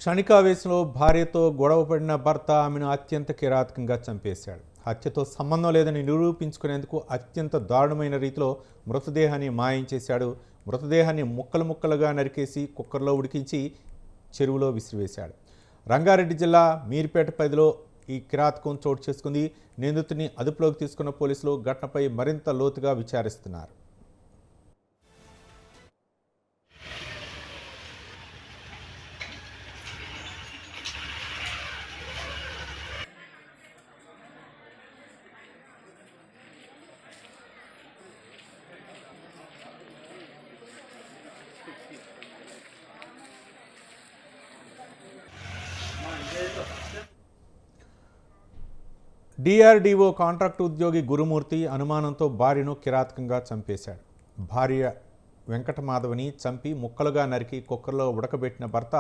క్షణికావేశంలో భార్యతో గొడవపడిన భర్త ఆమెను అత్యంత కిరాతకంగా చంపేశాడు. హత్యతో సంబంధం లేదని నిరూపించుకునేందుకు అత్యంత దారుణమైన రీతిలో మృతదేహాన్ని మాయం చేశాడు. మృతదేహాన్ని ముక్కలు ముక్కలుగా నరికేసి కుక్కర్లో ఉడికించి చెరువులో విసిరివేశాడు. రంగారెడ్డి జిల్లా మీర్పేట పరిధిలో ఈ కిరాతకం చోటు చేసుకుంది. నిందితుడిని అదుపులోకి తీసుకున్న పోలీసులు ఘటనపై మరింత లోతుగా విచారిస్తున్నారు. డిఆర్డీఓ కాంట్రాక్టు ఉద్యోగి గురుమూర్తి అనుమానంతో భార్యను కిరాతకంగా చంపేశాడు. భార్య వెంకటమాధవని చంపి ముక్కలుగా నరికి కుక్కర్లో ఉడకబెట్టిన భర్త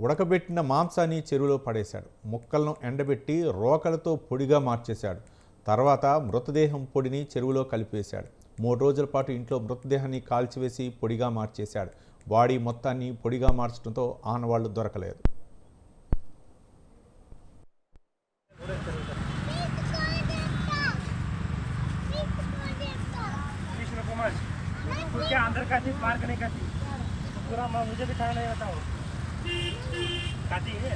ఉడకబెట్టిన మాంసాన్ని చెరువులో పడేశాడు. ముక్కలను ఎండబెట్టి రోకలతో పొడిగా మార్చేశాడు. తర్వాత మృతదేహం పొడిని చెరువులో కలిపేశాడు. 3 రోజుల పాటు ఇంట్లో మృతదేహాన్ని కాల్చివేసి పొడిగా మార్చేశాడు. బాడీ మొత్తాన్ని పొడిగా మార్చడంతో ఆనవాళ్లు దొరకలేదు. क्या अंदर खाती पार्क नहीं खाती पूरा मुझे भी खाना नहीं आता हूँ खाती है।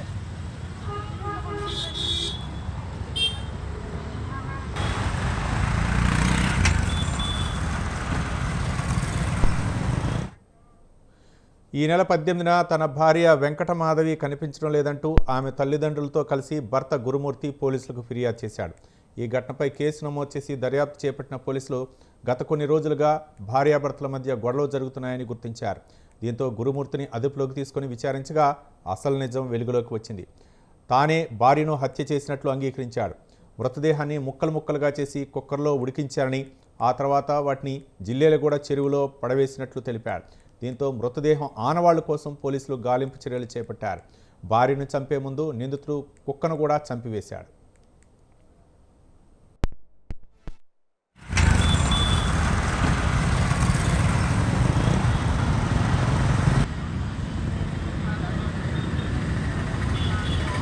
ఈ నెల 18న తన భార్య వెంకటమాధవి కనిపించడం లేదంటూ ఆమె తల్లిదండ్రులతో కలిసి భర్త గురుమూర్తి పోలీసులకు ఫిర్యాదు చేశాడు. ఈ ఘటనపై కేసు నమోదు చేసి దర్యాప్తు చేపట్టిన పోలీసులు గత కొన్ని రోజులుగా భార్యాభర్తల మధ్య గొడవలు జరుగుతున్నాయని గుర్తించారు. దీంతో గురుమూర్తిని అదుపులోకి తీసుకుని విచారించగా అసలు నిజం వెలుగులోకి వచ్చింది. తానే భార్యను హత్య చేసినట్లు అంగీకరించాడు. మృతదేహాన్ని ముక్కలు ముక్కలుగా చేసి కుక్కర్లో ఉడికించారని, ఆ తర్వాత వాటిని జిల్లేలగూడ చెరువులో పడవేసినట్లు తెలిపాడు. దీంతో మృతదేహం ఆనవాళ్ల కోసం పోలీసులు గాలింపు చర్యలు చేపట్టారు. భార్యను చంపే ముందు నిందితుడు కుక్కను కూడా చంపివేశాడు.